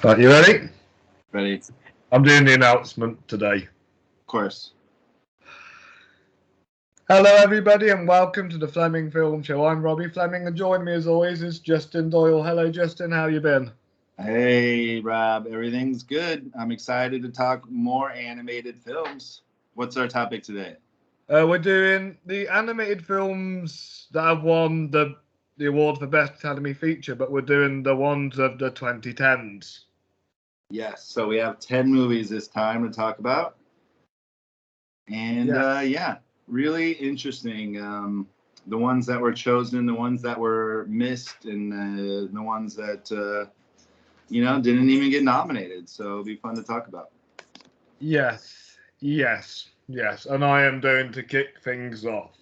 Right, you ready? Ready? I'm doing the announcement today. Of course. Hello, everybody, and welcome to the Fleming Film Show. I'm Robbie Fleming, and joining me, as always, is Justin Doyle. Hello, Justin. How you been? Hey, Rob. Everything's good. I'm excited to talk more animated films. What's our topic today? We're doing the animated films that have won the award for Best Academy Feature, but we're doing the ones of the 2010s. Yes. So we have 10 movies this time to talk about. And really interesting. The ones that were chosen, the ones that were missed, and the ones that, didn't even get nominated. So it'll be fun to talk about. Yes. And I am going to kick things off.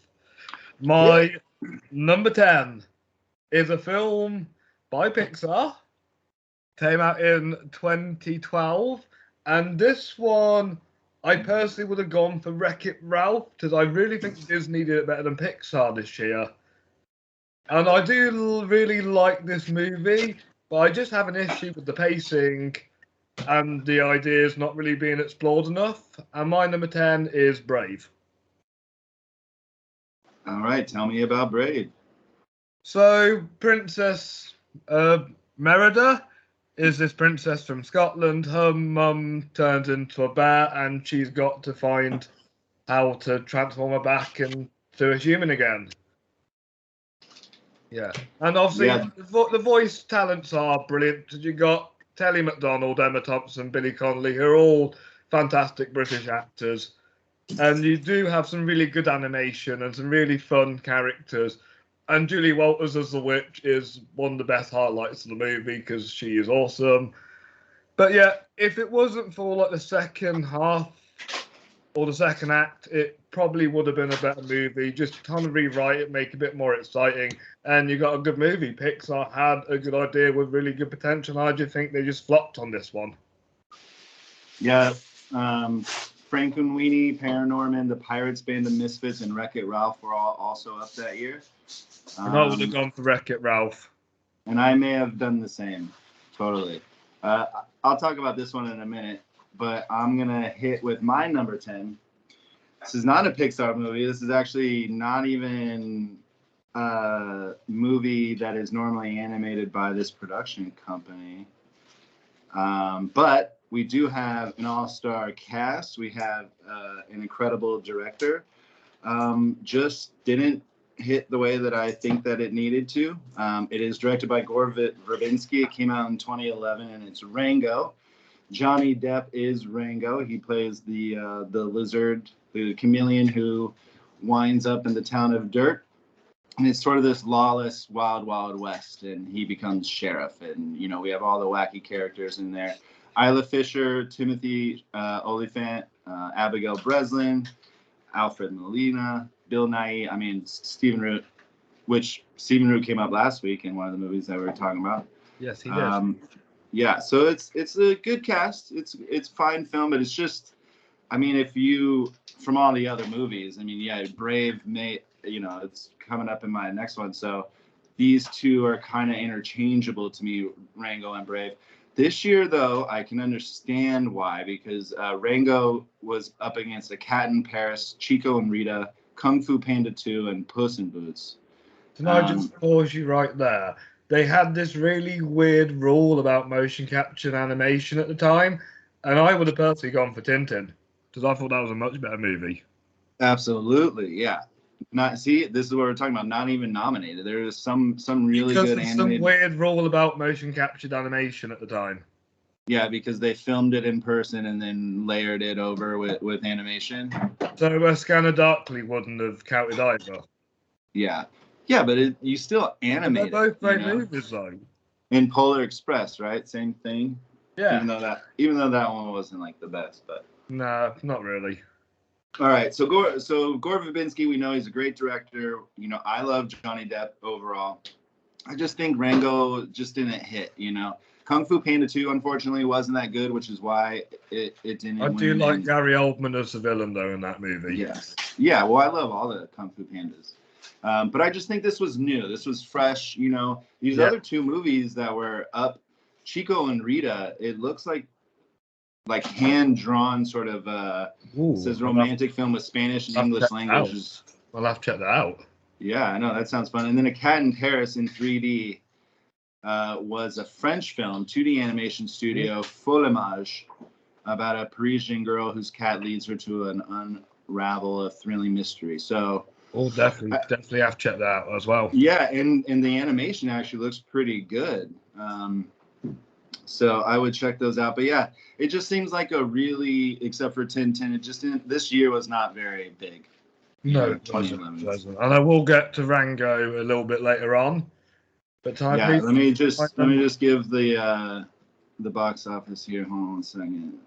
My number 10 is a film by Pixar. Came out in 2012. And this one, I personally would have gone for Wreck-It Ralph, because I really think Disney did it better than Pixar this year. And I do really like this movie, but I just have an issue with the pacing and the ideas not really being explored enough. And my number 10 is Brave. All right, tell me about Brave. So, Princess Merida is this princess from Scotland. Her mum turns into a bear, and she's got to find how to transform her back into a human again. Yeah, and obviously the voice talents are brilliant. You got Telly MacDonald, Emma Thompson, Billy Connolly, who are all fantastic British actors, and you do have some really good animation and some really fun characters. And Julie Walters as the witch is one of the best highlights of the movie because she is awesome. But yeah, if it wasn't for like the second half or the second act, it probably would have been a better movie. Just kind of rewrite it, make it a bit more exciting, and you got a good movie. Pixar had a good idea with really good potential. I just think they just flopped on this one. Yeah, Frankenweenie, Paranorman, The Pirates Band of Misfits, and Wreck-It Ralph were all also up that year. And I would have gone for Wreck-It Ralph. And I may have done the same. Totally. I'll talk about this one in a minute, but I'm going to hit with my number 10. This is not a Pixar movie. This is actually not even a movie that is normally animated by this production company. But we do have an all-star cast. We have an incredible director. Just didn't hit the way that I think that it needed to. It is directed by Gore Verbinski. It came out in 2011, and it's Rango. Johnny Depp is Rango. He plays the lizard, the chameleon who winds up in the town of Dirt. And it's sort of this lawless, wild, wild west, and he becomes sheriff. And, we have all the wacky characters in there. Isla Fisher, Timothy Olyphant, Abigail Breslin, Alfred Molina, Bill Nighy, Stephen Root, which Stephen Root came up last week in one of the movies that we were talking about. Yes, he did. Yeah, so it's a good cast. It's fine film, but it's just, if you, from all the other movies, Brave it's coming up in my next one. So these two are kind of interchangeable to me, Rango and Brave. This year, though, I can understand why, because Rango was up against A Cat in Paris, Chico and Rita, Kung Fu Panda 2, and Puss in Boots. Can I just pause you right there? They had this really weird rule about motion capture and animation at the time, and I would have personally gone for Tintin, because I thought that was a much better movie. Absolutely, yeah. This is what we're talking about. Not even nominated. There is some really good animated. Some weird rule about motion captured animation at the time. Yeah, because they filmed it in person and then layered it over with animation. So Scanner Darkly wouldn't have counted either. Yeah, but you still animate. They're both great movies, though. In Polar Express, right? Same thing. Yeah. Even though that one wasn't like the best, but. No, not really. All right, so Gore Verbinski, we know he's a great director. I love Johnny Depp overall. I just think Rango just didn't hit. Kung Fu Panda 2, unfortunately, wasn't that good, which is why it didn't. I do like Gary Oldman as the villain, though, in that movie. Yes. Yeah. Well, I love all the Kung Fu Pandas, but I just think this was new. This was fresh. These other two movies that were up Chico and Rita, it looks like hand drawn sort of says romantic film with Spanish and English languages. I'll have to check that out. Yeah, I know, that sounds fun. And then A Cat in Paris in 3D was a French film, 2D animation studio, Fleming, about a Parisian girl whose cat leads her to an unravel a thrilling mystery. So definitely have to check that out as well. Yeah, and the animation actually looks pretty good. So I would check those out. But yeah, it just seems like a really, except for Tintin, it just didn't. This year was not very big. No, it wasn't. And I will get to Rango a little bit later on. But let me just give the box office here. Hold on a second.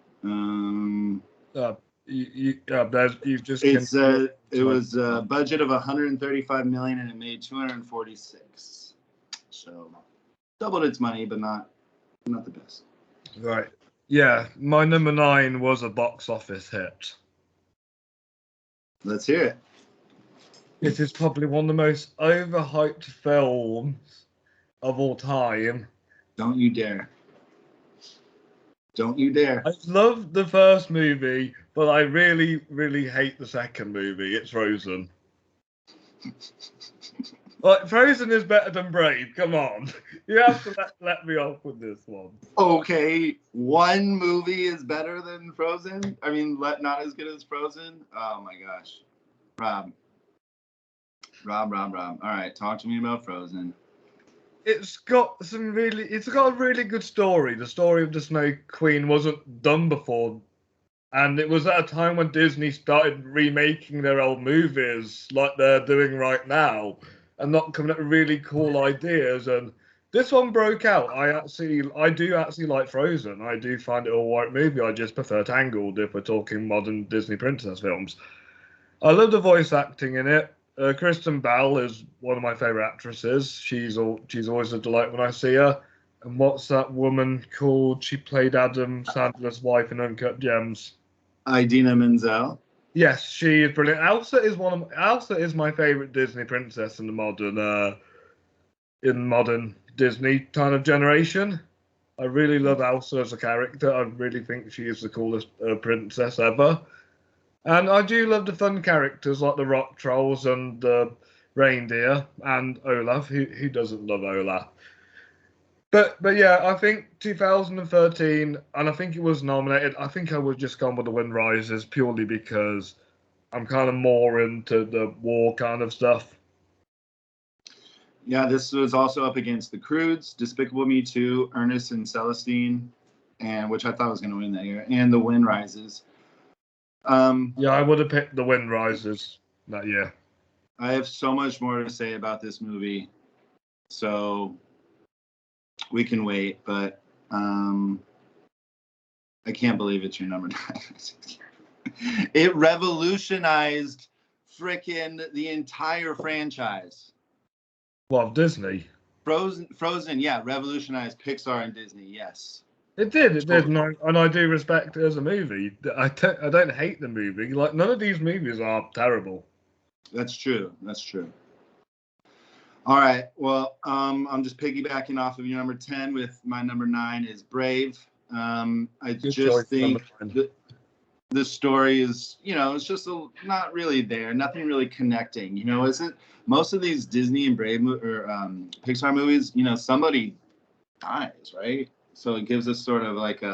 It was a budget of 135 million and it made 246. So doubled its money, but not the best. Right. Yeah, my number 9 was a box office hit. Let's hear it. It is probably one of the most overhyped films of all time. Don't you dare. Don't you dare. I love the first movie, but I really, really hate the second movie. It's Frozen. Frozen is better than Brave. Come on. You have to let me off with this one. Okay, one movie is better than Frozen? I mean, not as good as Frozen? Oh my gosh. Rob. All right, talk to me about Frozen. It's got a really good story. The story of the Snow Queen wasn't done before. And it was at a time when Disney started remaking their old movies like they're doing right now and not coming up with really cool ideas. And this one broke out. I do actually like Frozen. I do find it a all right movie. I just prefer Tangled if we're talking modern Disney princess films. I love the voice acting in it. Kristen Bell is one of my favourite actresses. She's always a delight when I see her. And what's that woman called? She played Adam Sandler's wife in Uncut Gems. Idina Menzel. Yes, she is brilliant. Elsa is my favourite Disney princess in the modern Disney kind of generation. I really love Elsa as a character. I really think she is the coolest princess ever. And I do love the fun characters like the rock trolls and the reindeer and Olaf. Who doesn't love Olaf? But yeah, I think 2013, and I think it was nominated. I think I would just gone with The Wind Rises purely because I'm kind of more into the war kind of stuff. Yeah, this was also up against The Croods, Despicable Me 2, Ernest and Celestine, and which I thought was going to win that year, and The Wind Rises. Yeah, I would have picked The Wind Rises that year. I have so much more to say about this movie, so we can wait, but I can't believe it's your number 9. It revolutionized frickin' the entire franchise. Well, Disney. Frozen, yeah, revolutionized Pixar and Disney, yes. It did, and I do respect it as a movie. I don't hate the movie. Like, none of these movies are terrible. That's true. All right. Well, I'm just piggybacking off of your number 10 with my number 9 is Brave. I just think the story is, it's just not really there. Nothing really connecting. Isn't most of these Disney and Brave or Pixar movies, somebody dies, right? So it gives us sort of like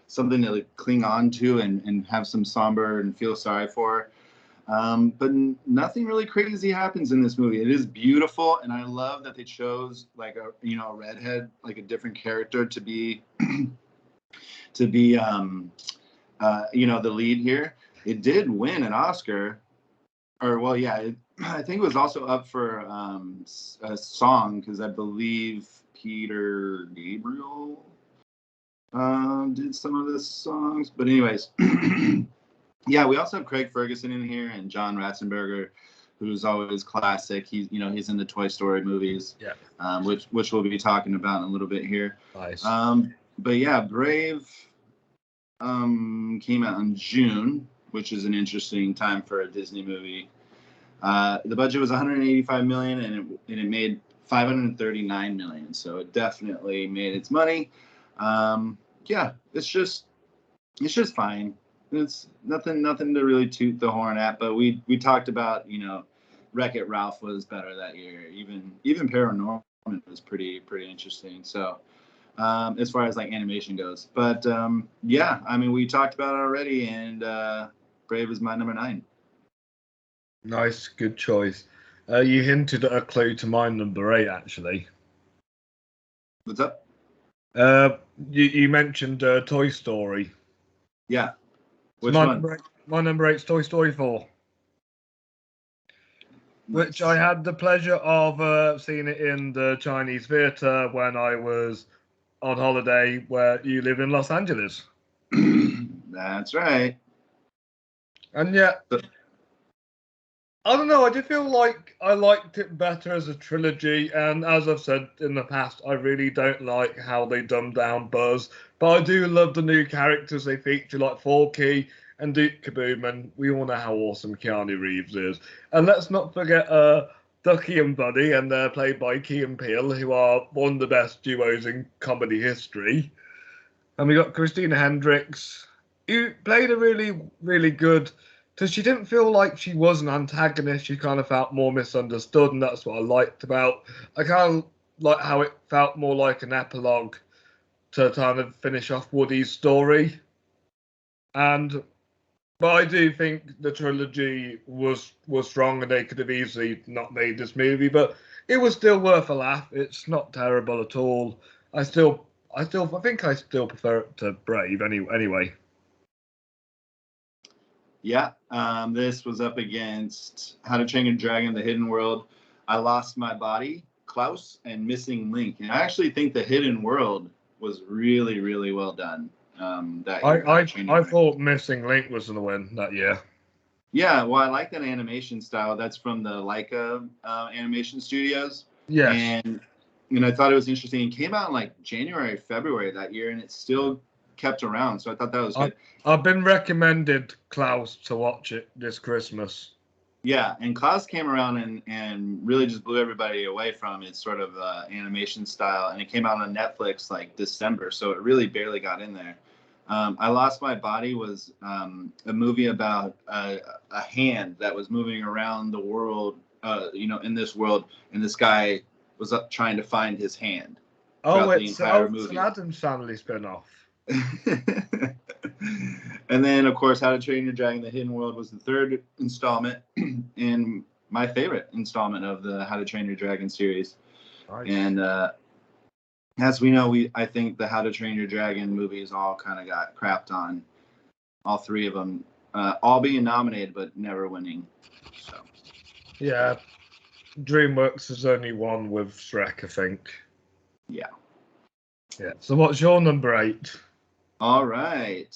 something to cling on to and have some somber and feel sorry for. But nothing really crazy happens in this movie. It is beautiful, and I love that they chose like a redhead, like a different character to be the lead here. It did win an Oscar, I think it was also up for a song because I believe Peter Gabriel did some of the songs. But anyways. Yeah, we also have Craig Ferguson in here and John Ratzenberger, who's always classic. He's in the Toy Story movies, which we'll be talking about in a little bit here. Nice. But yeah, Brave came out in June, which is an interesting time for a Disney movie. The budget was 185 million, and it made 539 million. So it definitely made its money. Yeah, it's just fine. It's nothing to really toot the horn at. But we talked about, Wreck-It Ralph was better that year. Even Paranorman was pretty interesting. So as far as like animation goes, but yeah, I mean, we talked about it already, and Brave is my number 9. Nice, good choice. You hinted at a clue to my number 8, actually. What's up? You mentioned Toy Story. Yeah. Which one? My number 8 is Toy Story 4. Nice. Which I had the pleasure of seeing it in the Chinese theatre when I was on holiday where you live in Los Angeles. That's right. And yet, I don't know, I just feel like I liked it better as a trilogy, and as I've said in the past, I really don't like how they dumb down Buzz, but I do love the new characters they feature, like Forky and Duke Kaboom, and we all know how awesome Keanu Reeves is. And let's not forget Ducky and Buddy, and they're played by Key and Peele, who are one of the best duos in comedy history. And we got Christina Hendricks, who played a really, really good... Because she didn't feel like she was an antagonist. She kind of felt more misunderstood, and that's what I liked about. I kind of like how it felt more like an epilogue to kind of finish off Woody's story. But I do think the trilogy was strong, and they could have easily not made this movie, but it was still worth a laugh. It's not terrible at all. I think I still prefer it to Brave anyway. Yeah, this was up against How to Train Your Dragon, The Hidden World, I Lost My Body, Klaus, and Missing Link. And I actually think The Hidden World was really, really well done that year. I thought Missing Link was going to win that year. Yeah, well, I like that animation style. That's from the Leica animation studios. Yes. And I thought it was interesting. It came out in like January, February that year, and it's still kept around. So I thought that was good. I've been recommended Klaus to watch it this Christmas. Yeah, and Klaus came around and really just blew everybody away from its sort of animation style. And it came out on Netflix like December, so it really barely got in there. I Lost My Body was a movie about a hand that was moving around the world, in this world, and this guy was up trying to find his hand. Oh, it's an Addams Family spinoff. And then, of course, How to Train Your Dragon: The Hidden World was the third installment, and my favorite installment of the How to Train Your Dragon series. Nice. And as we know, I think the How to Train Your Dragon movies all kind of got crapped on. All three of them, all being nominated but never winning. So. Yeah, DreamWorks has only won with Shrek, I think. Yeah. Yeah. So what's your number 8? All right.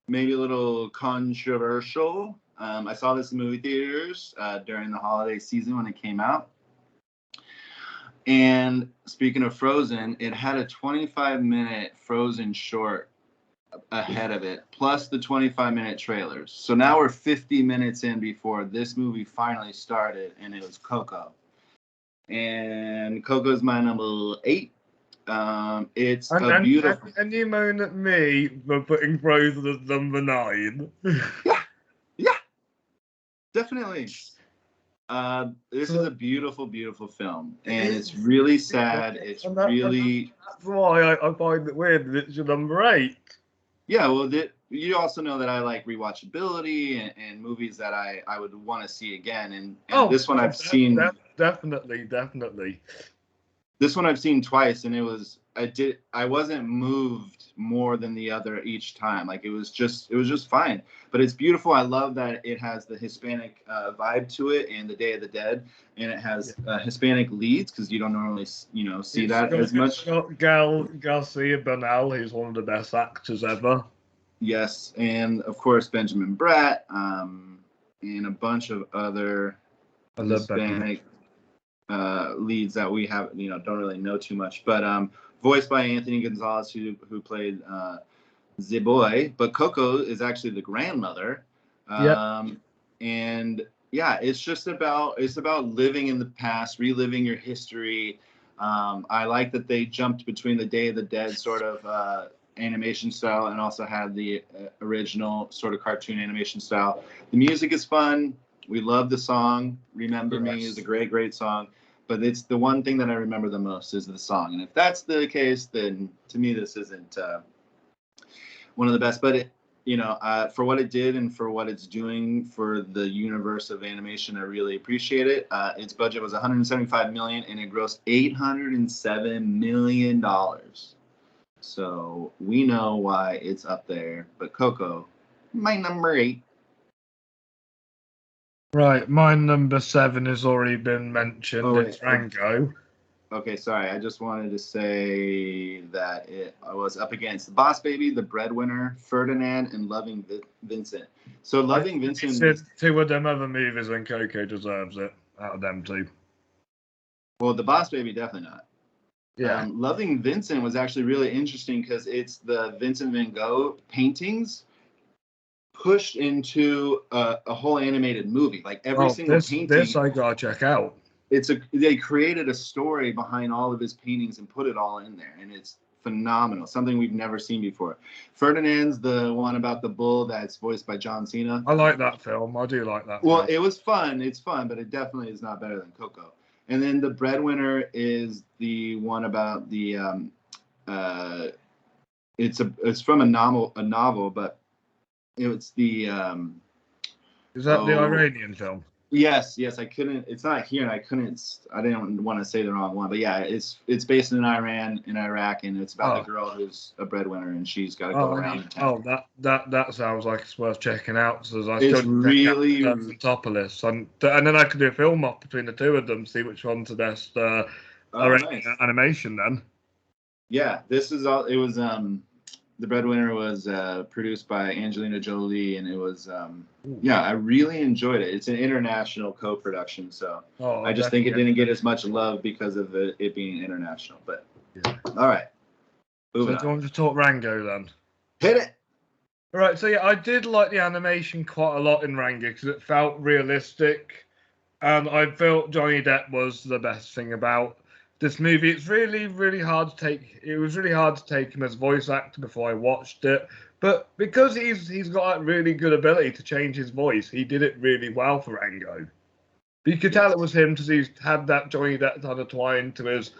Maybe a little controversial. I saw this in movie theaters during the holiday season when it came out. And speaking of Frozen, it had a 25-minute Frozen short ahead of it, plus the 25-minute trailers. So now we're 50 minutes in before this movie finally started, and it was Coco. And Coco's my number 8. It's beautiful. And you moan at me for putting Frozen as number 9. Yeah, definitely. This is a beautiful, beautiful film, and it's really sad. That's why I find it weird that it's your number 8. Yeah, well, you also know that I like rewatchability and movies that I would want to see again, and this one I've seen. Definitely. This one I've seen twice, and I wasn't moved more than the other each time. Like it was just fine. But it's beautiful. I love that it has the Hispanic vibe to it, and the Day of the Dead, and it has Hispanic leads because you don't normally see that as much. It's got Garcia Bernal, who's one of the best actors ever. Yes, and of course Benjamin Bratt, and a bunch of other Hispanic leads that we have, don't really know too much, but voiced by Anthony Gonzalez, who played the boy, but Coco is actually the grandmother. And yeah, it's about living in the past, reliving your history, I like that they jumped between the Day of the Dead sort of animation style and also had the original sort of cartoon animation style. The music is fun. We love the song. Remember Me is a great, great song. But it's the one thing that I remember the most is the song. And if that's the case, then to me, this isn't one of the best. But for what it did and for what it's doing for the universe of animation, I really appreciate it. Its budget was $175 million and it grossed $807 million. So we know why it's up there. But Coco, my number 8. Right, my number 7 has already been mentioned. Oh, it's Rango. Okay, sorry. I just wanted to say that it was up against The Boss Baby, The Breadwinner, Ferdinand, and Loving Vincent. So Loving Vincent. Said 2 of them other movies, and Coco deserves it out of them 2. Well, The Boss Baby definitely not. Yeah. Loving Vincent was actually really interesting because it's the Vincent van Gogh paintings pushed into a whole animated movie. Like every single painting. This I gotta check out. They created a story behind all of his paintings and put it all in there, and it's phenomenal. Something we've never seen before. Ferdinand's the one about the bull that's voiced by John Cena. I like that film. I do like that. Well, it was fun. It's fun, but it definitely is not better than Coco. And then The Breadwinner is the one about the it's from a novel, but it's the is that the Iranian film? Yes, I couldn't. It's not here, and I didn't want to say the wrong one, but yeah, it's based in Iran, in Iraq, and it's about the girl who's a breadwinner, and she's got to go around town. That sounds like it's worth checking out. So it's really on the top of this, and then I could do a film off between the 2 of them, see which one's the best nice. animation. Then, yeah, this is all. It was The Breadwinner was produced by Angelina Jolie, and it was I really enjoyed it. It's an international co-production, so I just think it didn't get as much love because of it being international. But all right, so do you want to talk Rango then? Hit it. All right, so yeah, I did like the animation quite a lot in Rango because it felt realistic, and I felt Johnny Depp was the best thing about this movie. It's really, really hard to take. It was really hard to take him as voice actor before I watched it, but because he's got that really good ability to change his voice, he did it really well for Rango. But you could tell it was him because he's had that Johnny Depp kind of twine to his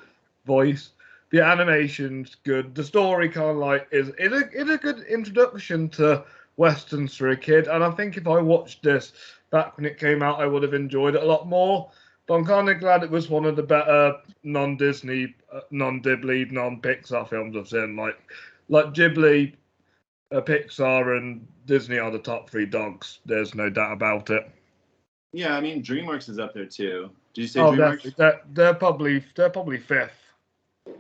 voice. The animation's good. The story kind of like is a good introduction to westerns for a kid, and I think if I watched this back when it came out, I would have enjoyed it a lot more. But I'm kind of glad it was one of the better non-Disney, non-Ghibli, non-Pixar films I've seen. Like Ghibli, Pixar, and Disney are the top 3 dogs. There's no doubt about it. Yeah, I mean DreamWorks is up there too. Did you say DreamWorks? They're probably 5th.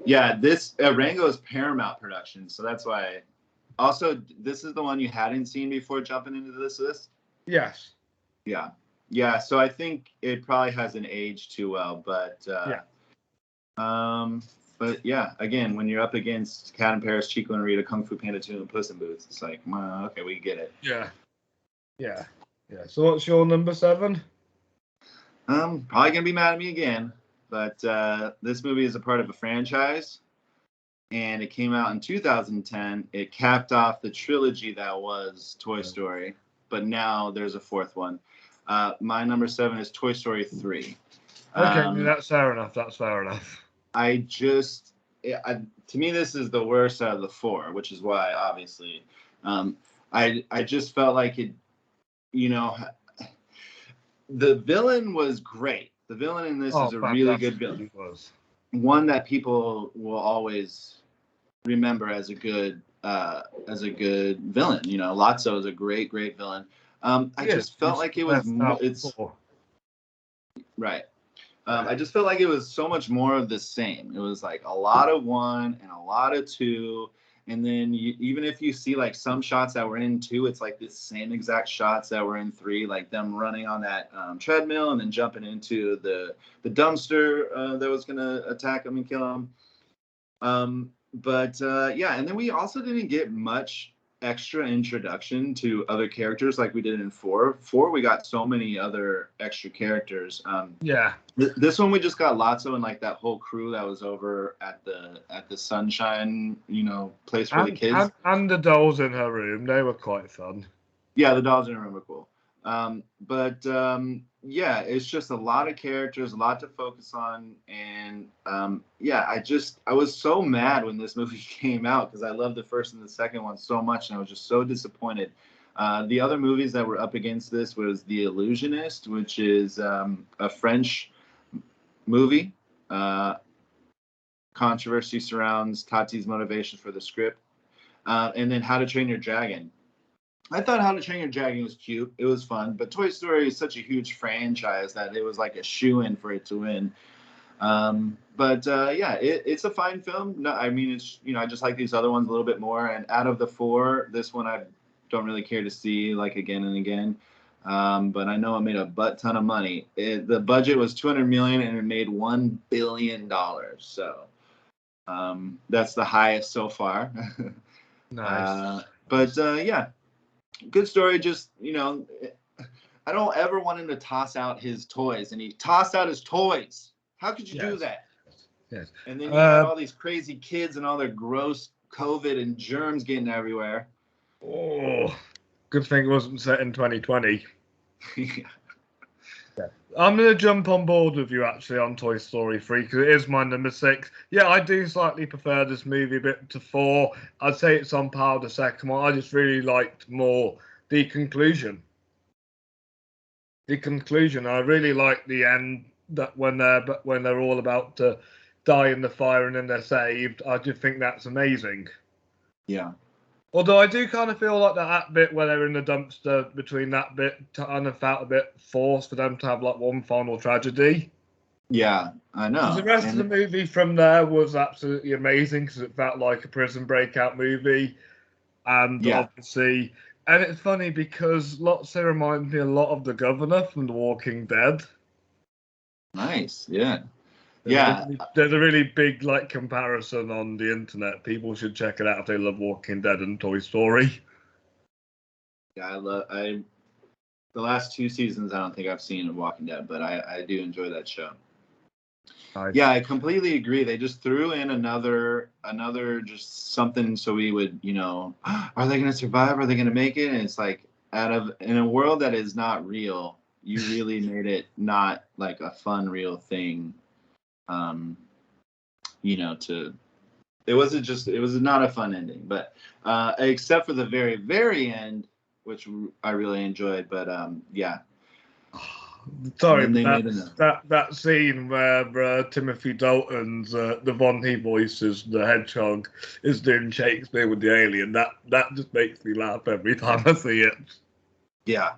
Yeah, this Rango is Paramount Productions, so that's why. Also, this is the one you hadn't seen before jumping into this list? Yes. Yeah, so I think it probably hasn't aged too well, but but yeah, again, when you're up against Cat in Paris, Chico and Rita, Kung Fu Panda 2, and Puss in Boots, it's like, well, okay, we get it. Yeah. So what's your number 7? Probably gonna be mad at me again, but this movie is a part of a franchise, and it came out in 2010. It capped off the trilogy that was Toy Story, but now there's a 4th one. My number 7 is Toy Story 3. Okay, that's fair enough. To me, this is the worst out of the 4, which is why, obviously, I just felt like it, the villain was great. The villain in this is a really good villain. One that people will always remember as a good villain. Lotso is a great villain. I just felt like it was right. I just felt like it was so much more of the same. It was like a lot of 1 and a lot of 2, and then even if you see like some shots that were in 2, it's like the same exact shots that were in 3, like them running on that treadmill and then jumping into the dumpster that was gonna attack them and kill them. And then we also didn't get much extra introduction to other characters like we did in 4. 4, we got so many other extra characters. Yeah. This one we just got Lotso and like that whole crew that was over at the Sunshine, place for the kids. And the dolls in her room, they were quite fun. Yeah, the dolls in her room were cool. Yeah, it's just a lot of characters, a lot to focus on, and I was so mad when this movie came out because I loved the first and the second one so much, and I was just so disappointed. The other movies that were up against this was The Illusionist, which is a French movie. Controversy surrounds Tati's motivations for the script, and then How to Train Your Dragon. I thought How to Train Your Dragon was cute. It was fun, but Toy Story is such a huge franchise that it was like a shoo-in for it to win. It's a fine film. No, I mean, it's I just like these other ones a little bit more. And out of the 4, this one I don't really care to see like again and again. But I know it made a butt ton of money. The budget was $200 million and it made $1 billion. So that's the highest so far. Nice. Good story. Just, I don't ever want him to toss out his toys, and he tossed out his toys. How could you do that? Yes. And then you had all these crazy kids and all their gross COVID and germs getting everywhere. Oh, good thing it wasn't set in 2020. Yeah. I'm going to jump on board with you actually on Toy Story 3 because it is my number 6. Yeah, I do slightly prefer this movie a bit to 4. I'd say it's on par with the second one. I just really liked more the conclusion. I really like the end, that when they're all about to die in the fire and then they're saved. I just think that's amazing. Yeah. Although I do kind of feel like that bit where they're in the dumpster, between that bit kind of felt a bit forced for them to have like one final tragedy. Yeah, I know. The rest of the movie from there was absolutely amazing because it felt like a prison breakout movie. And obviously, and it's funny because Lotso reminds me a lot of the governor from The Walking Dead. Nice, yeah. There's a really big comparison on the internet. People should check it out if they love Walking Dead and Toy Story. Yeah, the last 2 seasons I don't think I've seen of Walking Dead, but I do enjoy that show. Nice. Yeah, I completely agree. They just threw in another just something so we would, are they going to survive? Are they going to make it? And it's like in a world that is not real, you really made it not like a fun, real thing. It was not a fun ending, but except for the very, very end, which I really enjoyed. But Sorry, that scene where Timothy Dalton's the one he voices, the hedgehog, is doing Shakespeare with the alien. That just makes me laugh every time I see it. Yeah.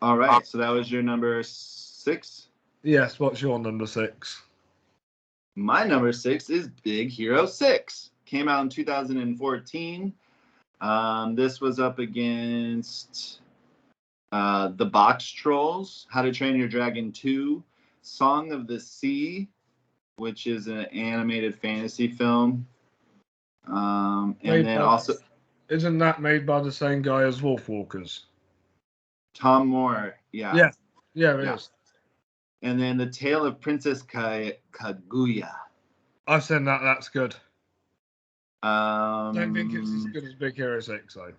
All right, so that was your number 6? Yes, what's your number 6? My number 6 is Big Hero 6. Came out in 2014. This was up against The Box Trolls, How to Train Your Dragon 2, Song of the Sea, which is an animated fantasy film. Isn't that made by the same guy as Wolfwalkers? Tom Moore, yeah. Yeah, it is. And then The Tale of Princess Kaguya. I've seen that. That's good. I don't think it's as good as Big Hero 6, though.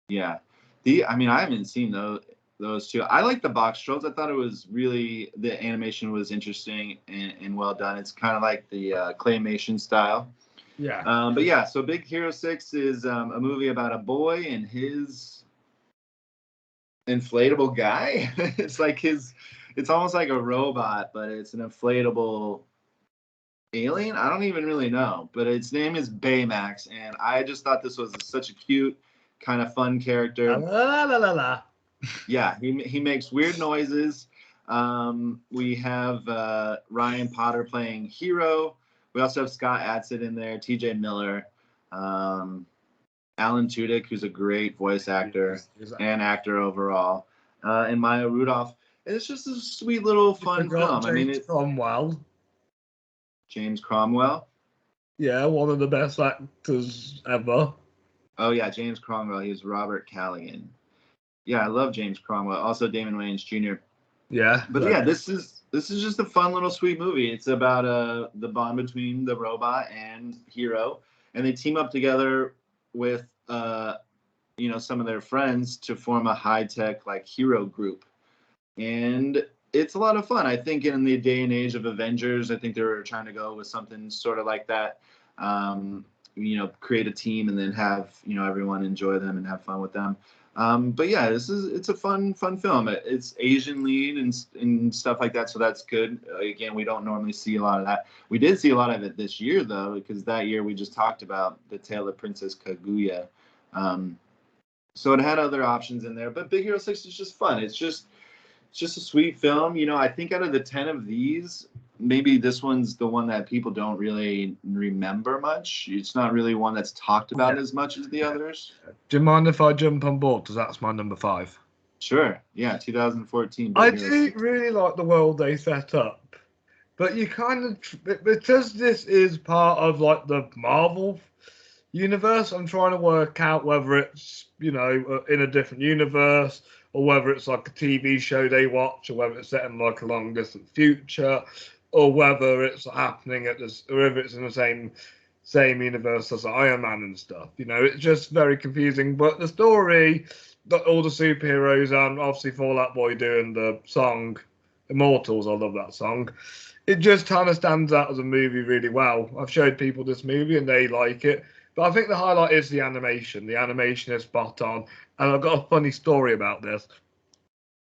Yeah. I haven't seen those two. I like The Box Trolls. I thought it was really, the animation was interesting and well done. It's kind of like the claymation style. Yeah. So Big Hero 6 is a movie about a boy and his inflatable guy. It's almost like a robot, but it's an inflatable alien. I don't even really know, but its name is Baymax, and I just thought this was such a cute, kind of fun character. La, la, la, la. Yeah, he makes weird noises. We have Ryan Potter playing Hero. We also have Scott Adsit in there, TJ Miller, Alan Tudyk, who's a great voice actor and actor overall, and Maya Rudolph. And it's just a sweet little fun film. James Cromwell. James Cromwell. Yeah, one of the best actors ever. Oh yeah, James Cromwell. He was Robert Callaghan. Yeah, I love James Cromwell. Also Damon Wayans Jr. Yeah, But yeah, this is just a fun little sweet movie. It's about the bond between the robot and Hero, and they team up together with some of their friends to form a high tech like hero group, and it's a lot of fun. I think in the day and age of Avengers, I think they were trying to go with something sort of like that. Create a team and then have everyone enjoy them and have fun with them. But yeah, it's a fun film. It's Asian lead and stuff like that, so that's good. Again, we don't normally see a lot of that. We did see a lot of it this year though, because that year we just talked about the Tale of Princess Kaguya. So it had other options in there, but Big Hero 6 is just fun. It's just a sweet film. I think out of the 10 of these, maybe this one's the one that people don't really remember much. It's not really one that's talked about as much as the others. Do you mind if I jump on board? Because that's my number 5. Sure. Yeah, 2014. I do really like the world they set up, but you kind of, because this is part of like the Marvel universe, I'm trying to work out whether it's in a different universe, or whether it's like a TV show they watch, or whether it's set in like a long distant future, or whether it's happening at this, or if it's in the same universe as Iron Man and stuff. It's just very confusing. But the story, all the superheroes, and obviously Fall Out Boy doing the song Immortals, I love that song. It just kind of stands out as a movie really well. I've showed people this movie and they like it. But I think the highlight is the animation. The animation is spot on. And I've got a funny story about this.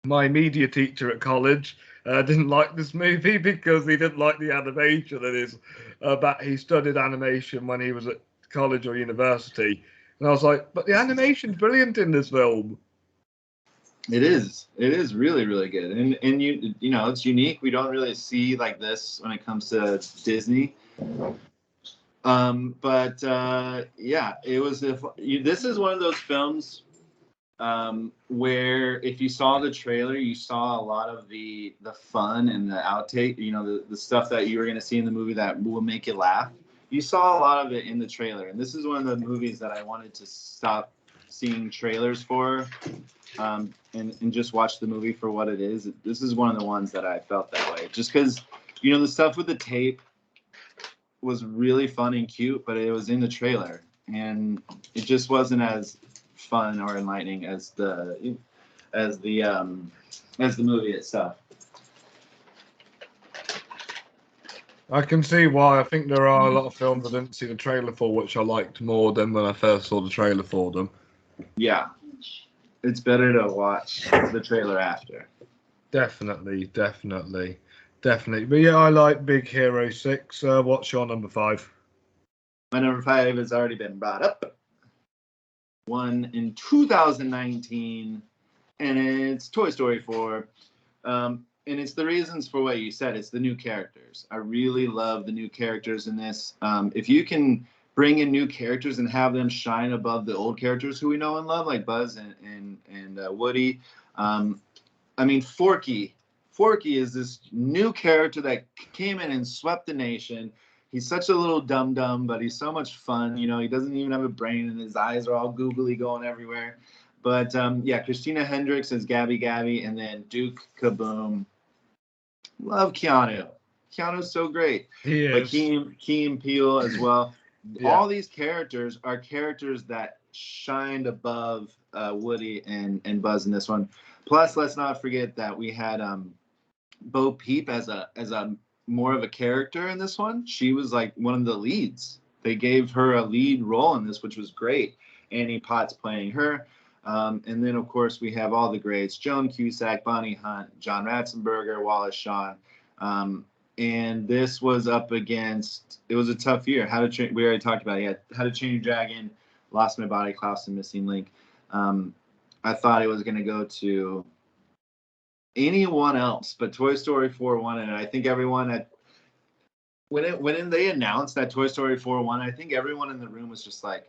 My media teacher at college didn't like this movie because he didn't like the animation. He studied animation when he was at college or university. And I was like, but the animation's brilliant in this film. It is really, really good. And it's unique. We don't really see like this when it comes to Disney. Yeah, this is one of those films where if you saw the trailer, you saw a lot of the fun and the outtake, the stuff that you were going to see in the movie that will make you laugh. You saw a lot of it in the trailer, and this is one of the movies that I wanted to stop seeing trailers for, and just watch the movie for what it is. This is one of the ones that I felt that way, just because the stuff with the tape was really fun and cute, but it was in the trailer, and it just wasn't as fun or enlightening as the movie itself. I can see why. I think there are a lot of films I didn't see the trailer for, which I liked more than when I first saw the trailer for them. Yeah, it's better to watch the trailer after. Definitely. But yeah, I like Big Hero 6. What's your number 5? My number 5 has already been brought up. One in 2019, and it's Toy Story 4. And it's the reasons for what you said. It's the new characters. I really love the new characters in this. If you can bring in new characters and have them shine above the old characters who we know and love, like Buzz and Woody. Forky. Forky is this new character that came in and swept the nation. He's such a little dum-dum, but he's so much fun. He doesn't even have a brain, and his eyes are all googly going everywhere. But, Christina Hendricks as Gabby Gabby, and then Duke Kaboom. Love Keanu. Keanu's so great. He is. But Key and Peele as well. Yeah. All these characters are characters that shined above Woody and Buzz in this one. Plus, let's not forget that we had Bo Peep as a more of a character in this one. She was like one of the leads. They gave her a lead role in this, which was great. Annie Potts playing her. And then, of course, we have all the greats: Joan Cusack, Bonnie Hunt, John Ratzenberger, Wallace Shawn. And this was up against, it was a tough year. We already talked about it. How to Train Your Dragon, Lost My Body, Klaus, and Missing Link. I thought it was going to go to anyone else, but Toy Story 4 won it. And I think everyone when they announced that Toy Story 4 won, I think everyone in the room was just like,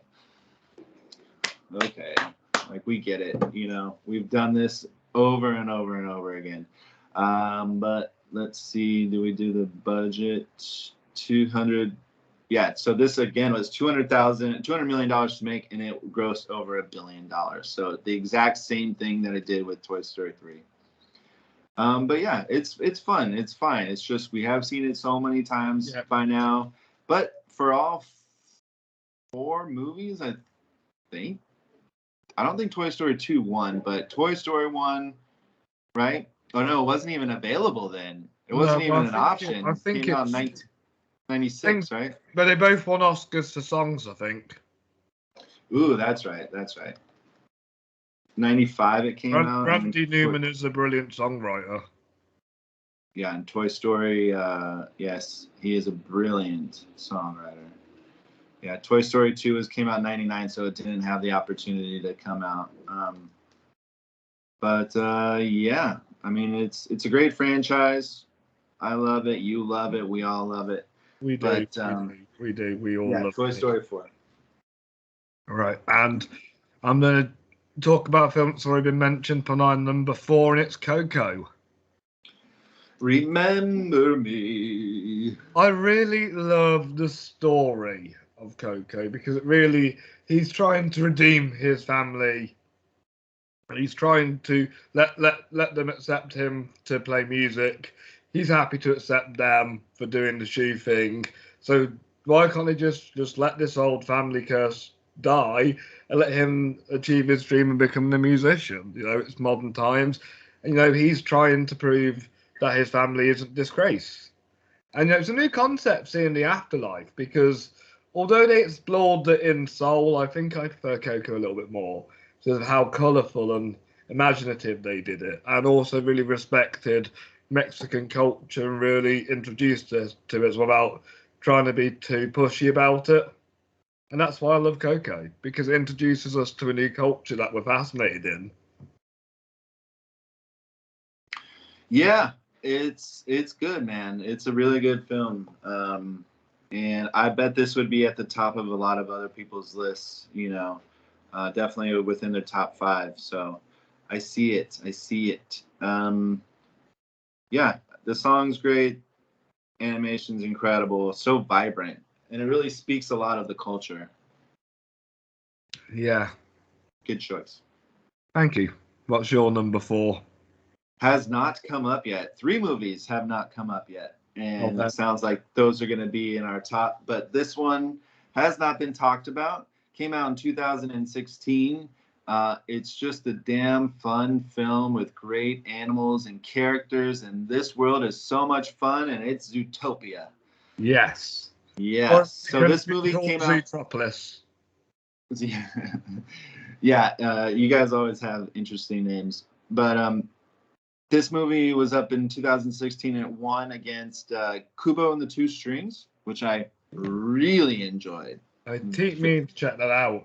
okay, like we get it. We've done this over and over and over again. But let's see, do we do the budget? Yeah, so this again was $200 million to make, and it grossed over $1 billion. So the exact same thing that it did with Toy Story 3. But yeah, it's fun. It's fine. It's just we have seen it so many times by now. But for all 4 movies, I don't think Toy Story 2 won, but Toy Story 1, right? Oh no, it wasn't even available then. It wasn't even an option. I think it came out in 1996, right? But they both won Oscars for songs, I think. Ooh, that's right. 95 it came out. Randy Newman is a brilliant songwriter. Yeah, and Toy Story, yes, he is a brilliant songwriter. Yeah, Toy Story 2 came out in 99, so it didn't have the opportunity to come out. Yeah, I mean, it's a great franchise. I love it. You love it. We all love it. We do. We do. We all love Toy Story 4. All right, and I'm going to talk about a film that's already been mentioned for number 4, and it's Coco. Remember Me. I really love the story of Coco because he's trying to redeem his family. He's trying to let them accept him to play music. He's happy to accept them for doing the shoe thing. So why can't they just let this old family curse die and let him achieve his dream and become a musician? It's modern times. And, he's trying to prove that his family isn't disgraced. And it's a new concept seeing the afterlife, because although they explored it in Soul, I think I prefer Coco a little bit more. Sort of how colourful and imaginative they did it, and also really respected Mexican culture and really introduced us to it without trying to be too pushy about it. And that's why I love Coco, because it introduces us to a new culture that we're fascinated in. Yeah, it's good, man. It's a really good film. And I bet this would be at the top of a lot of other people's lists, definitely within the top 5. So I see it. Yeah, the song's great. Animation's incredible. So vibrant. And it really speaks a lot of the culture. Yeah. Good choice. Thank you. What's your number 4? Has not come up yet. 3 movies have not come up yet. And it sounds like those are going to be in our top. But this one has not been talked about. Came out in 2016. It's just a damn fun film with great animals and characters. And this world is so much fun. And it's Zootopia. Yes. Yes. So this movie came out. Zootopolis. Yeah. You guys always have interesting names. But this movie was up in 2016 and it won against Kubo and the Two Strings, which I really enjoyed. Teach me to check that out.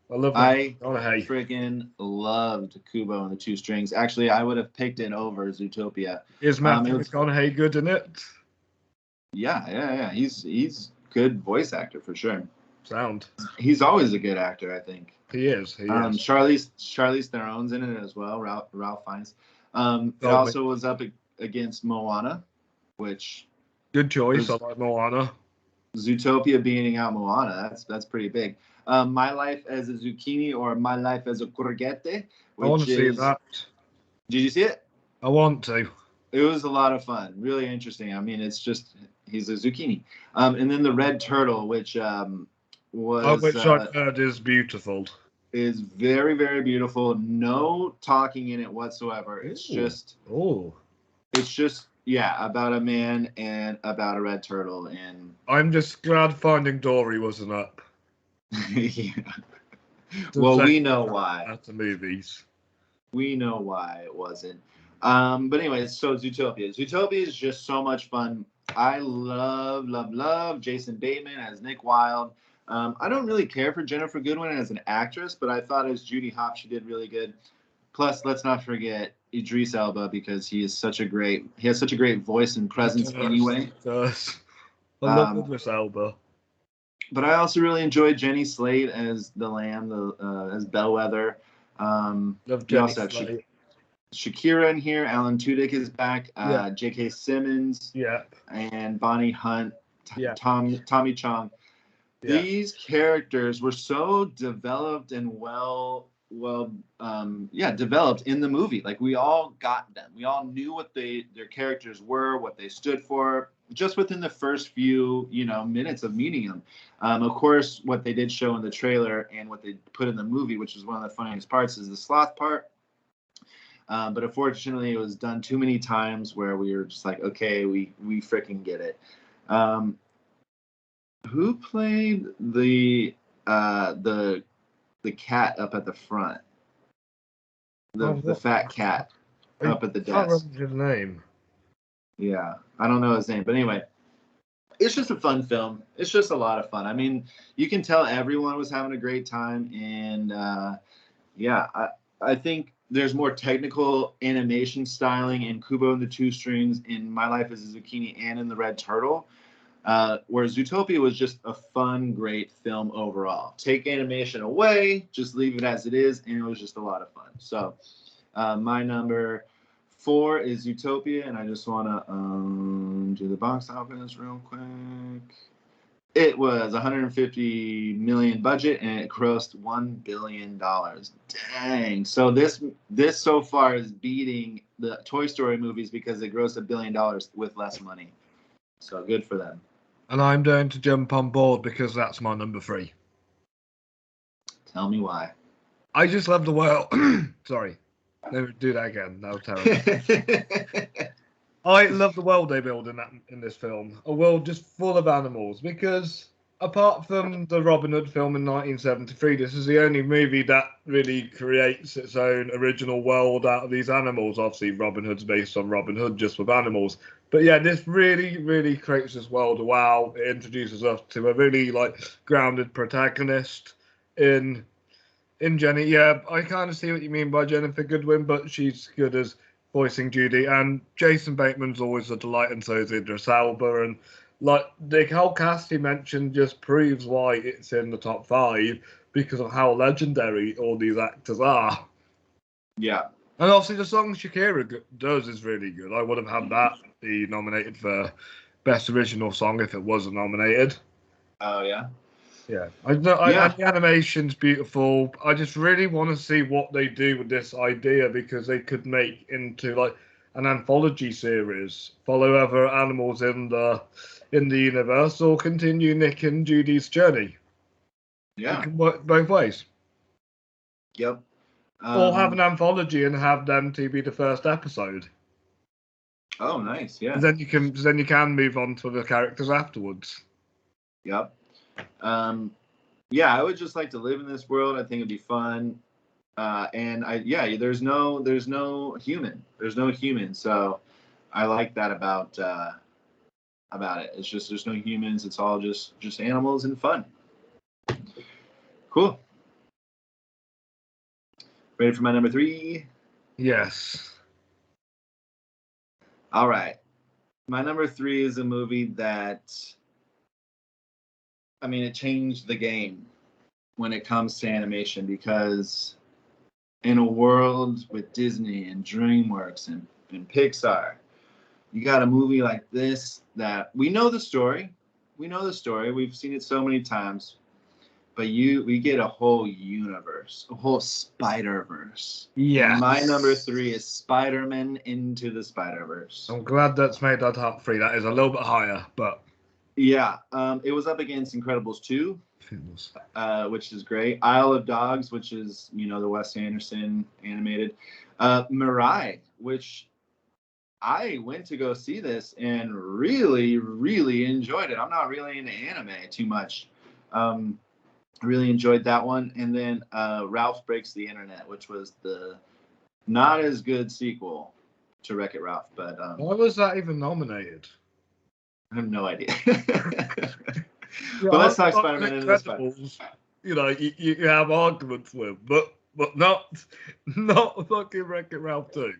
I freaking loved Kubo and the Two Strings. Actually, I would have picked it over Zootopia. Is Matthew McConaughey good in it? Yeah. He's good voice actor for sure. Sound. He's always a good actor, I think. He is. Charlize Theron's in it as well. Ralph Fiennes. It also was up against Moana, which good choice. I like Moana. Zootopia beating out Moana. That's pretty big. My Life as a Zucchini or My Life as a Courgette. I want to see that. Did you see it? I want to. It was a lot of fun. Really interesting. I mean, it's just he's a zucchini. And then the Red Turtle, which was which I've heard is beautiful. Is very, very beautiful. No talking in it whatsoever. It's just about a man and about a red turtle. And I'm just glad Finding Dory wasn't up. Yeah. Well, we know why. At the movies. We know why it wasn't. But anyway, so Zootopia. Zootopia is just so much fun. I love Jason Bateman as Nick Wilde. I don't really care for Jennifer Goodwin as an actress, but I thought as Judy Hopps she did really good. Plus, let's not forget Idris Elba, because he has such a great voice and presence anyway. I love Idris Elba. But I also really enjoyed Jenny Slate as the lamb, as Bellwether. Love Jenny Slate. Shakira in here. Alan Tudyk is back. J.K. Simmons. Yeah. And Bonnie Hunt. Tommy Chong. These characters were so developed and developed in the movie. Like, we all got them. We all knew what their characters were, what they stood for, just within the first few, minutes of meeting them. Of course, what they did show in the trailer and what they put in the movie, which is one of the funniest parts, is the sloth part. But unfortunately, it was done too many times where we were just like, okay, we freaking get it. Who played the cat up at the front? The fat cat up at the desk. I can't remember his name. Yeah, I don't know his name, but anyway, it's just a fun film. It's just a lot of fun. I mean, you can tell everyone was having a great time, and I think there's more technical animation styling in Kubo and the Two Strings, in My Life as a Zucchini, and in The Red Turtle. Whereas Zootopia was just a fun, great film overall. Take animation away, just leave it as it is, and it was just a lot of fun. So my number 4 is Zootopia, and I just want to do the box office real quick. It was $150 million budget, and it grossed $1 billion. Dang! So this so far is beating the Toy Story movies because it grossed $1 billion with less money. So good for them. And I'm going to jump on board because that's my number 3. Tell me why. I just love the world. Sorry. Let me do that again. That was terrible. I love the world they build in this film. A world just full of animals. Because apart from the Robin Hood film in 1973, this is the only movie that really creates its own original world out of these animals. Obviously, Robin Hood's based on Robin Hood, just with animals. But yeah, this really, really creates this world. Wow, it introduces us to a really grounded protagonist in Jenny. Yeah, I kind of see what you mean by Jennifer Goodwin, but she's good as voicing Judy. And Jason Bateman's always a delight, and so is Idris Elba. And the whole cast he mentioned just proves why it's in the top 5 because of how legendary all these actors are. Yeah. And obviously the song Shakira does is really good. I would have had that be nominated for Best Original Song if it wasn't nominated. Oh, yeah? Yeah. And the animation's beautiful. I just really want to see what they do with this idea, because they could make into an anthology series, follow other animals in the universe, or continue Nick and Judy's journey. Yeah. It can work both ways. Yep. Or have an anthology and have them to be the first episode. Oh, nice. Yeah. Then you can move on to the characters afterwards. Yep. I would just like to live in this world. I think it'd be fun. There's no human. There's no human. So I like that about it. It's just there's no humans. It's all just animals and fun. Cool. Ready for my number 3? Yes. All right. My number 3 is a movie that, it changed the game when it comes to animation, because in a world with Disney and DreamWorks and Pixar, you got a movie like this that we know the story. We've seen it so many times. But we get a whole universe, a whole Spider-Verse. Yeah. My number 3 is Spider-Man Into the Spider-Verse. I'm glad that's made our top 3. That is a little bit higher, but yeah, it was up against Incredibles 2, which is great. Isle of Dogs, which is the Wes Anderson animated. Mirai, which I went to go see this and really, really enjoyed it. I'm not really into anime too much. Really enjoyed that one. And then Ralph Breaks the Internet, which was the not as good sequel to Wreck-It Ralph. But why was that even nominated? I have no idea. But let's talk Spider-Man Into the Spider-Verse. You have arguments with, but not fucking Wreck-It Ralph 2.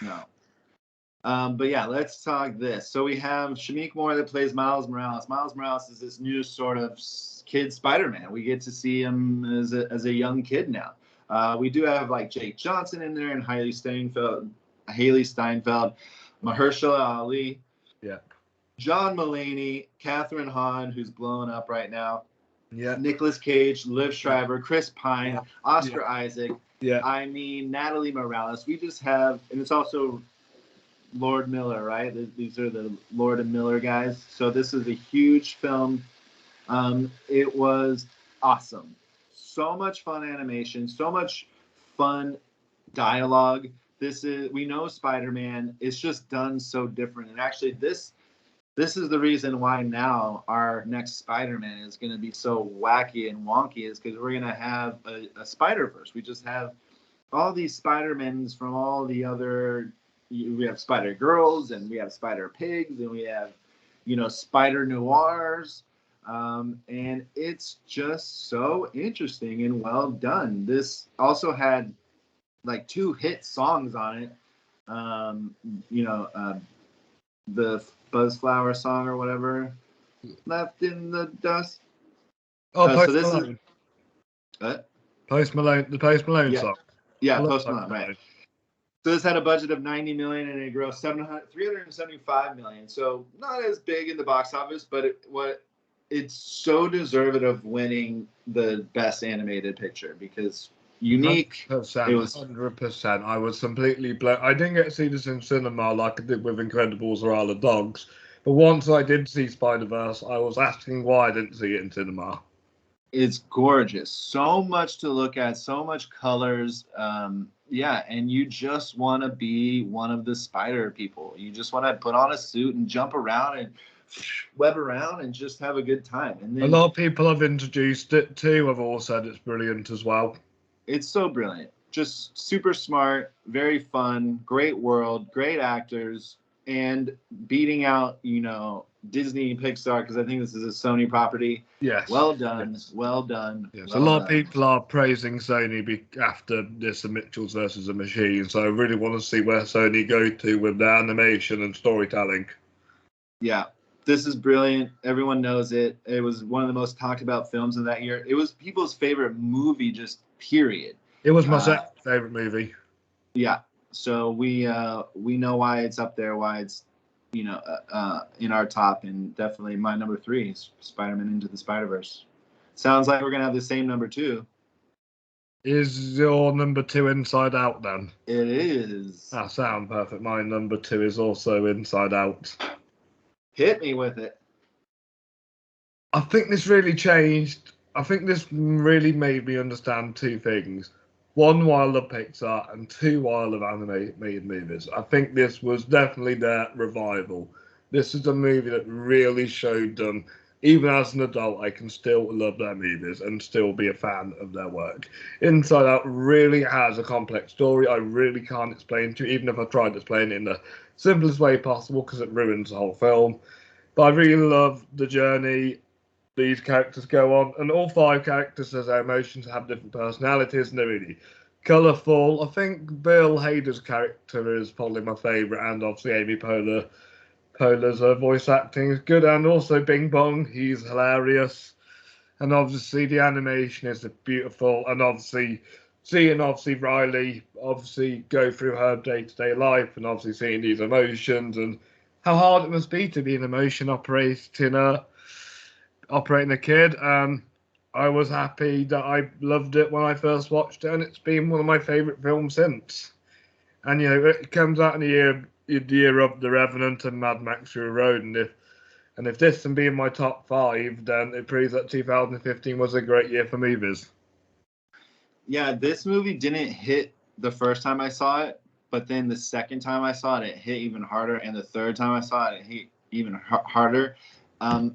No. But yeah, let's talk this. So we have Shameik Moore that plays Miles Morales. Miles Morales is this new sort of kid Spider-Man. We get to see him as a young kid now. We do have Jake Johnson in there and Haley Steinfeld, Mahershala Ali, yeah, John Mulaney, Catherine Hahn, who's blowing up right now. Yeah. Nicolas Cage, Liv Schreiber, Chris Pine, Oscar Isaac. Yeah. I mean, Natalie Morales. We just have, and it's also Lord Miller, right? These are the Lord and Miller guys. So this is a huge film. It was awesome. So much fun animation, so much fun dialogue. We know Spider-Man. It's just done so different. And actually, this is the reason why now our next Spider-Man is going to be so wacky and wonky, is because we're going to have a Spider-Verse. We just have all these Spider-Mans from all the other. We have Spider-Girls, and we have Spider-Pigs, and we have, Spider-Noirs. And it's just so interesting and well done. This also had like 2 hit songs on it. The Buzzflower song or whatever, Left in the Dust. Oh, Post so this Malone. Is what? Post Malone, the Post Malone Yeah. song. Yeah, Post Malone, right. So this had a budget of $90 million and it grossed $375 million. So not as big in the box office, but it's so deserved of winning the best animated picture because unique. 100%, It was 100%. I was completely blown. I didn't get to see this in cinema like I did with Incredibles or Isle of Dogs, but once I did see Spider-Verse, I was asking why I didn't see it in cinema. It's gorgeous. So much to look at, so much colors. And you just want to be one of the spider people. You just want to put on a suit and jump around and web around and just have a good time. And then, a lot of people I've introduced it to have all said it's brilliant as well. It's so brilliant. Just super smart, very fun, great world, great actors, and beating out, Disney and Pixar, because I think this is a Sony property. Yes. Well done. Yes. Well done. Yes. Well a lot done. of people are praising Sony after this Mitchells versus the Machine, so I really want to see where Sony go to with their animation and storytelling. Yeah. This is brilliant. Everyone knows it. It was one of the most talked about films of that year. It was people's favorite movie, just period. It was my second favorite movie. Yeah. So we know why it's up there, why it's in our top, and definitely my number 3 is Spider-Man Into the Spider-Verse. Sounds like we're gonna have the same number 2. Is your number 2 Inside Out then? It is. That sounds perfect. My number 2 is also Inside Out. Hit me with it. I think this really changed. I think this really made me understand 2 things. 1, why I love Pixar, and 2, why I love animated movies. I think this was definitely their revival. This is a movie that really showed them, even as an adult, I can still love their movies and still be a fan of their work. Inside Out really has a complex story I really can't explain to you, even if I tried to explain it in the simplest way possible, because it ruins the whole film. But I really love the journey these characters go on, and all 5 characters, as their emotions, have different personalities, and they're really colourful. I think Bill Hader's character is probably my favourite, and obviously Amy Poehler's voice acting is good, and also Bing Bong, he's hilarious, and obviously the animation is beautiful, and obviously seeing Riley go through her day-to-day life, and obviously seeing these emotions, and how hard it must be to be an emotion operating a kid. I was happy that I loved it when I first watched it, and it's been one of my favourite films since. And it comes out in the year of The Revenant and Mad Max Fury Road, and if this can be in my top 5, then it proves that 2015 was a great year for movies. Yeah, this movie didn't hit the first time I saw it, but then the second time I saw it, it hit even harder, and the third time I saw it, it hit even harder.